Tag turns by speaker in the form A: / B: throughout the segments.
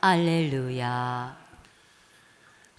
A: 할렐루야.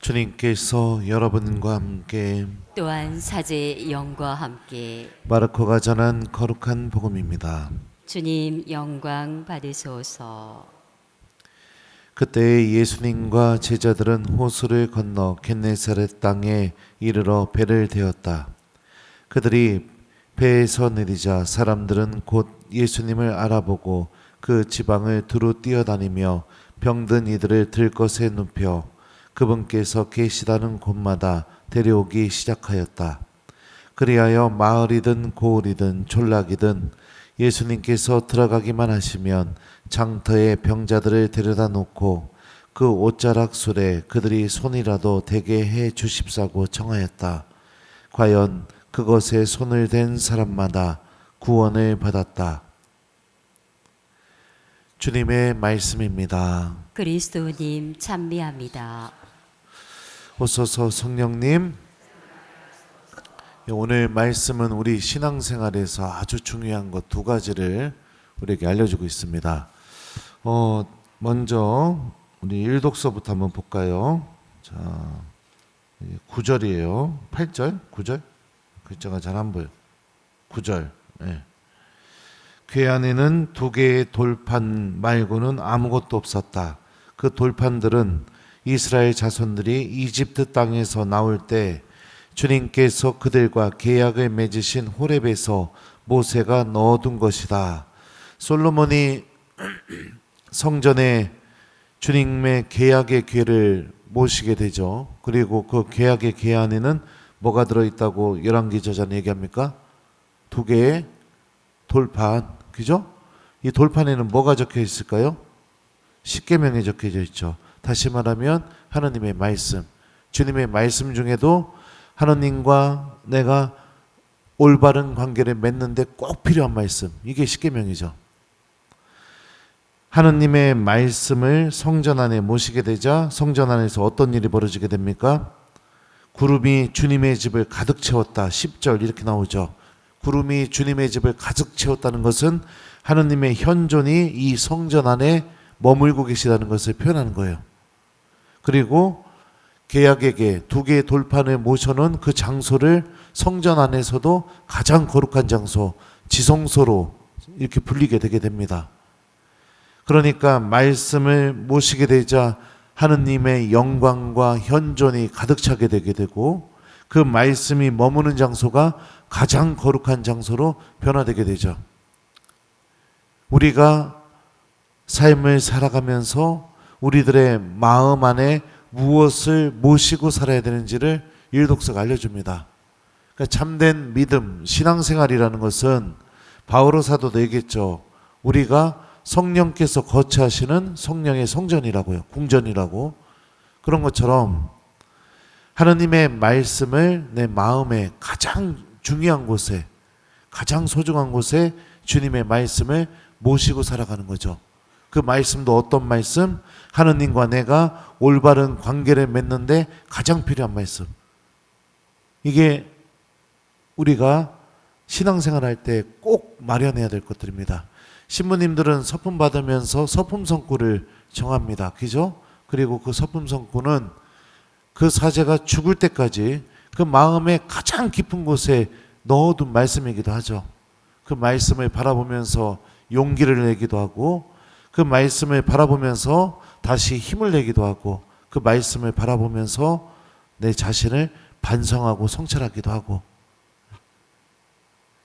B: 주님께서 여러분과 함께
A: 또한 사제의 영과 함께
B: 마르코가 전한 거룩한 복음입니다.
A: 주님 영광 받으소서.
B: 그때 예수님과 제자들은 호수를 건너 겟네사렛 땅에 이르러 배를 대었다. 그들이 배에서 내리자 사람들은 곧 예수님을 알아보고 그 지방을 두루 뛰어다니며 병든 이들을 들것에 눕혀 그분께서 계시다는 곳마다 데려오기 시작하였다. 그리하여 마을이든 고을이든 촌락이든 예수님께서 들어가기만 하시면 장터에 병자들을 데려다 놓고 그 옷자락 술에 그들이 손이라도 대게 해 주십사고 청하였다. 과연 그것에 손을 댄 사람마다 구원을 받았다. 주님의 말씀입니다.
A: 그리스도님 찬미합니다.
B: 오소서 성령님, 오늘 말씀은 우리 신앙생활에서 아주 중요한 것 두 가지를 우리에게 알려주고 있습니다. 먼저 우리 일독서부터 한번 볼까요? 자, 9절이에요. 8절? 9절? 글자가 잘 안 보여. 9절. 네. 궤 안에는 두 개의 돌판 말고는 아무것도 없었다. 그 돌판들은 이스라엘 자손들이 이집트 땅에서 나올 때 주님께서 그들과 계약을 맺으신 호렙에서 모세가 넣어둔 것이다. 솔로몬이 성전에 주님의 계약의 궤를 모시게 되죠. 그리고 그 계약의 궤 안에는 뭐가 들어있다고 열왕기 저자는 얘기합니까? 두 개의 돌판, 그죠? 이 돌판에는 뭐가 적혀 있을까요? 십계명이 적혀져 있죠. 다시 말하면 하나님의 말씀, 주님의 말씀 중에도 하나님과 내가 올바른 관계를 맺는데 꼭 필요한 말씀, 이게 십계명이죠. 하나님의 말씀을 성전 안에 모시게 되자 성전 안에서 어떤 일이 벌어지게 됩니까? 구름이 주님의 집을 가득 채웠다. 10절 이렇게 나오죠. 구름이 주님의 집을 가득 채웠다는 것은 하나님의 현존이 이 성전 안에 머물고 계시다는 것을 표현하는 거예요. 그리고 계약에게 두 개의 돌판을 모셔놓은 그 장소를 성전 안에서도 가장 거룩한 장소, 지성소로 이렇게 불리게 되게 됩니다. 그러니까 말씀을 모시게 되자 하느님의 영광과 현존이 가득 차게 되게 되고 그 말씀이 머무는 장소가 가장 거룩한 장소로 변화되게 되죠. 우리가 삶을 살아가면서 우리들의 마음 안에 무엇을 모시고 살아야 되는지를 일독서가 알려줍니다. 그러니까 참된 믿음, 신앙생활이라는 것은 바오로 사도도 얘기했죠. 우리가 성령께서 거처하시는 성령의 성전이라고요. 궁전이라고. 그런 것처럼 하나님의 말씀을 내 마음에 가장 중요한 곳에, 가장 소중한 곳에 주님의 말씀을 모시고 살아가는 거죠. 그 말씀도 어떤 말씀? 하나님과 내가 올바른 관계를 맺는데 가장 필요한 말씀. 이게 우리가 신앙생활 할 때 꼭 마련해야 될 것들입니다. 신부님들은 서품 받으면서 서품성구를 정합니다. 그죠? 그리고 그 서품성구는 그 사제가 죽을 때까지 그 마음의 가장 깊은 곳에 넣어둔 말씀이기도 하죠. 그 말씀을 바라보면서 용기를 내기도 하고 그 말씀을 바라보면서 다시 힘을 내기도 하고 그 말씀을 바라보면서 내 자신을 반성하고 성찰하기도 하고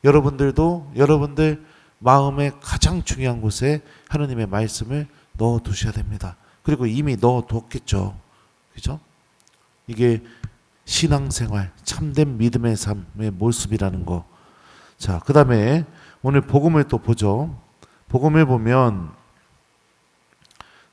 B: 여러분들도 여러분들 마음의 가장 중요한 곳에 하나님의 말씀을 넣어두셔야 됩니다. 그리고 이미 넣어뒀겠죠. 그죠? 이게 신앙생활, 참된 믿음의 삶의 모습이라는 거. 자, 그 다음에 오늘 복음을 또 보죠. 복음을 보면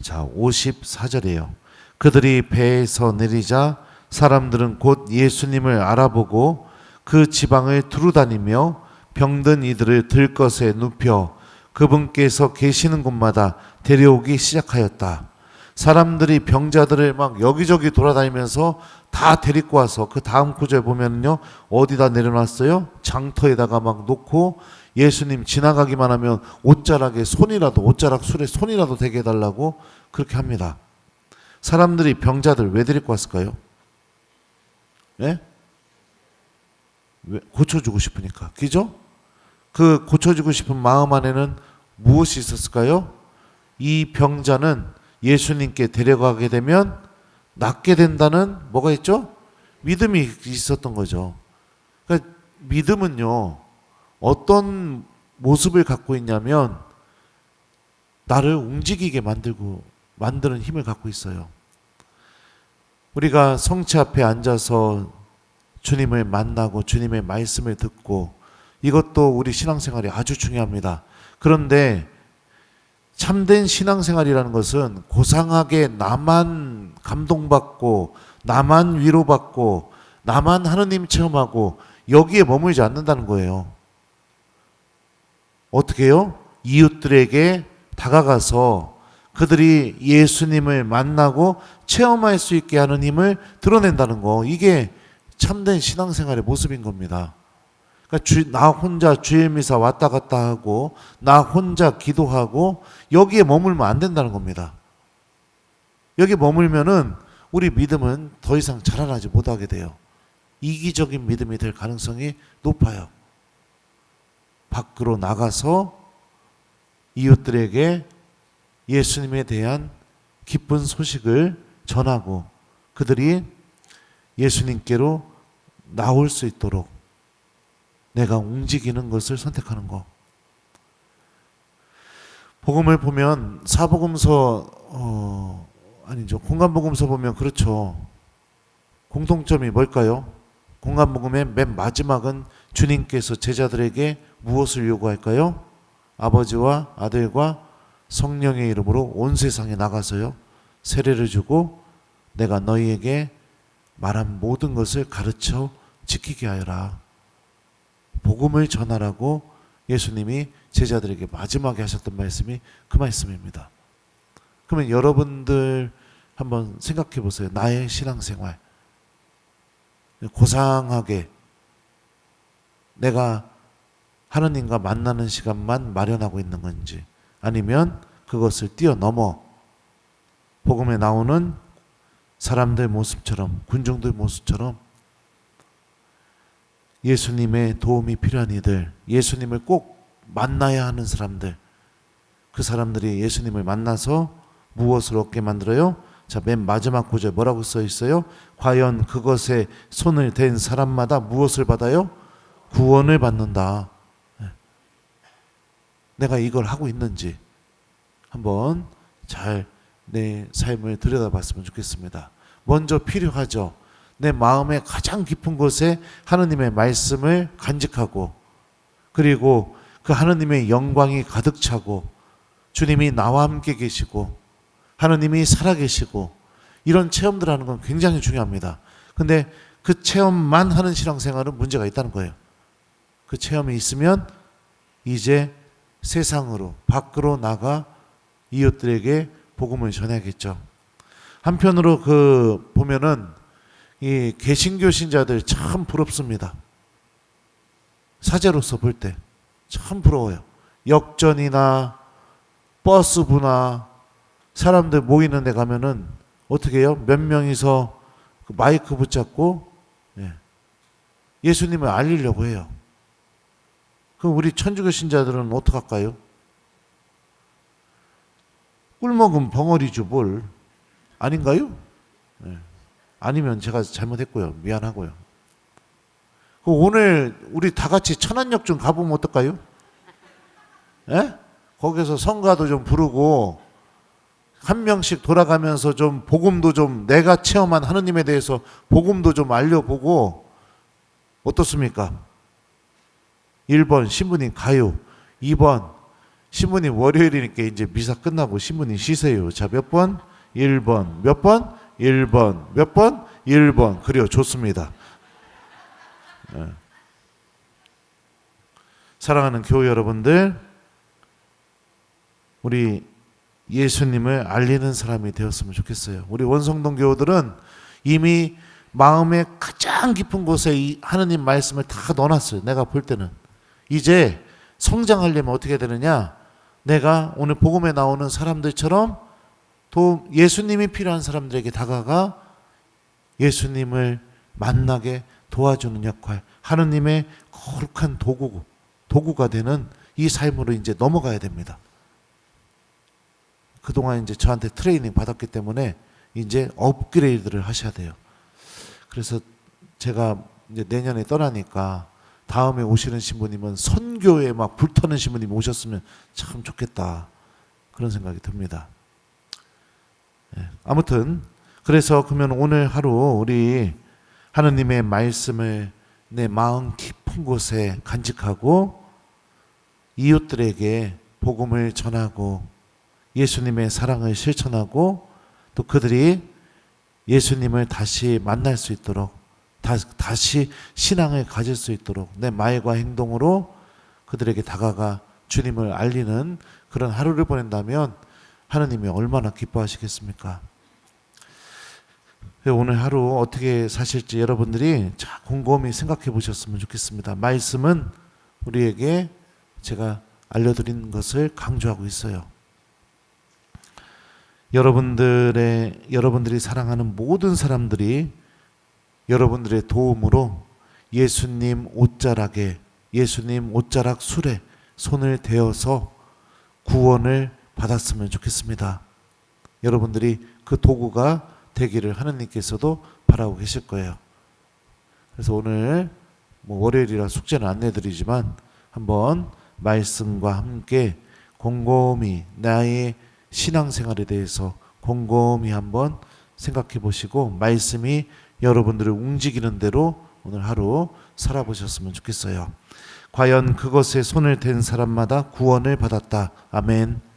B: 자 54절이에요. 그들이 배에서 내리자 사람들은 곧 예수님을 알아보고 그 지방을 두루다니며 병든 이들을 들것에 눕혀 그분께서 계시는 곳마다 데려오기 시작하였다. 사람들이 병자들을 막 여기저기 돌아다니면서 다 데리고 와서 그 다음 구절 보면요 어디다 내려놨어요? 장터에다가 막 놓고 예수님 지나가기만 하면 옷자락에 손이라도 옷자락 술에 손이라도 대게 해달라고 그렇게 합니다. 사람들이 병자들 왜 데리고 왔을까요? 예? 왜? 고쳐주고 싶으니까. 그죠? 그 고쳐주고 싶은 마음 안에는 무엇이 있었을까요? 이 병자는 예수님께 데려가게 되면 낫게 된다는 뭐가 있죠? 믿음이 있었던 거죠. 그러니까 믿음은요, 어떤 모습을 갖고 있냐면 나를 움직이게 만드는 힘을 갖고 있어요. 우리가 성체 앞에 앉아서 주님을 만나고 주님의 말씀을 듣고 이것도 우리 신앙생활이 아주 중요합니다. 그런데 참된 신앙생활이라는 것은 고상하게 나만 감동받고 나만 위로받고 나만 하느님 체험하고 여기에 머물지 않는다는 거예요. 어떻게 해요? 이웃들에게 다가가서 그들이 예수님을 만나고 체험할 수 있게 하는 힘을 드러낸다는 거. 이게 참된 신앙생활의 모습인 겁니다. 그러니까 나 혼자 주일 미사 왔다 갔다 하고 나 혼자 기도하고 여기에 머물면 안 된다는 겁니다. 여기 머물면은 우리 믿음은 더 이상 자라나지 못하게 돼요. 이기적인 믿음이 될 가능성이 높아요. 밖으로 나가서 이웃들에게 예수님에 대한 기쁜 소식을 전하고 그들이 예수님께로 나올 수 있도록 내가 움직이는 것을 선택하는 거. 복음을 보면 사복음서 아니죠. 공간복음서 보면 그렇죠. 공통점이 뭘까요? 공간복음의 맨 마지막은 주님께서 제자들에게 무엇을 요구할까요? 아버지와 아들과 성령의 이름으로 온 세상에 나가서요. 세례를 주고 내가 너희에게 말한 모든 것을 가르쳐 지키게 하여라. 복음을 전하라고 예수님이 제자들에게 마지막에 하셨던 말씀이 그 말씀입니다. 그러면 여러분들 한번 생각해 보세요. 나의 신앙생활. 고상하게 내가 하느님과 만나는 시간만 마련하고 있는 건지 아니면 그것을 뛰어넘어 복음에 나오는 사람들 모습처럼 군중들 모습처럼 예수님의 도움이 필요한 이들, 예수님을 꼭 만나야 하는 사람들, 그 사람들이 예수님을 만나서 무엇을 얻게 만들어요? 자, 맨 마지막 구절 뭐라고 써 있어요? 과연 그것에 손을 댄 사람마다 무엇을 받아요? 구원을 받는다. 내가 이걸 하고 있는지 한번 잘 내 삶을 들여다봤으면 좋겠습니다. 먼저 필요하죠. 내 마음의 가장 깊은 곳에 하느님의 말씀을 간직하고 그리고 그 하느님의 영광이 가득 차고 주님이 나와 함께 계시고 하느님이 살아계시고 이런 체험들 하는 건 굉장히 중요합니다. 근데 그 체험만 하는 신앙생활은 문제가 있다는 거예요. 그 체험이 있으면 이제 세상으로 밖으로 나가 이웃들에게 복음을 전해야겠죠. 한편으로 보면은 이 개신교 신자들 참 부럽습니다. 사제로서 볼 때 참 부러워요. 역전이나 버스부나 사람들 모이는 데 가면은 어떻게 해요? 몇 명이서 그 마이크 붙잡고 예수님을 알리려고 해요. 그럼 우리 천주교 신자들은 어떡할까요? 꿀먹은 벙어리죠 뭘. 아닌가요? 아니면 제가 잘못했고요. 미안하고요. 오늘 우리 다 같이 천안역 좀 가보면 어떨까요? 거기서 성가도 좀 부르고 한 명씩 돌아가면서 좀 복음도 좀 내가 체험한 하느님에 대해서 복음도 좀 알려보고 어떻습니까? 1번 신부님 가요. 2번 신부님 월요일이니까 이제 미사 끝나고 신부님 쉬세요. 자, 몇 번? 1번. 몇 번? 1번. 몇 번? 1번. 그래요. 좋습니다. 사랑하는 교회 여러분들, 우리 예수님을 알리는 사람이 되었으면 좋겠어요. 우리 원성동 교우들은 이미 마음의 가장 깊은 곳에 이 하느님 말씀을 다 넣어놨어요. 내가 볼 때는. 이제 성장하려면 어떻게 되느냐? 내가 오늘 복음에 나오는 사람들처럼 또 예수님이 필요한 사람들에게 다가가 예수님을 만나게 도와주는 역할, 하느님의 거룩한 도구가 되는 이 삶으로 이제 넘어가야 됩니다. 그동안 이제 저한테 트레이닝 받았기 때문에 이제 업그레이드를 하셔야 돼요. 그래서 제가 이제 내년에 떠나니까 다음에 오시는 신부님은 선교에 막 불타는 신부님 오셨으면 참 좋겠다. 그런 생각이 듭니다. 아무튼 그래서 그러면 오늘 하루 우리 하느님의 말씀을 내 마음 깊은 곳에 간직하고 이웃들에게 복음을 전하고 예수님의 사랑을 실천하고 또 그들이 예수님을 다시 만날 수 있도록 다시 신앙을 가질 수 있도록 내 말과 행동으로 그들에게 다가가 주님을 알리는 그런 하루를 보낸다면 하느님이 얼마나 기뻐하시겠습니까? 오늘 하루 어떻게 사실지 여러분들이 곰곰이 생각해 보셨으면 좋겠습니다. 말씀은 우리에게 제가 알려드린 것을 강조하고 있어요. 여러분들이 사랑하는 모든 사람들이 여러분들의 도움으로 예수님 옷자락에, 예수님 옷자락 술에 손을 대어서 구원을 받았으면 좋겠습니다. 여러분들이 그 도구가 되기를 하느님께서도 바라고 계실 거예요. 그래서 오늘 월요일이라 숙제는 안 내드리지만 한번 말씀과 함께 곰곰이 나의 신앙생활에 대해서 곰곰이 한번 생각해 보시고 말씀이 여러분들을 움직이는 대로 오늘 하루 살아보셨으면 좋겠어요. 과연 그것에 손을 댄 사람마다 구원을 받았다. 아멘.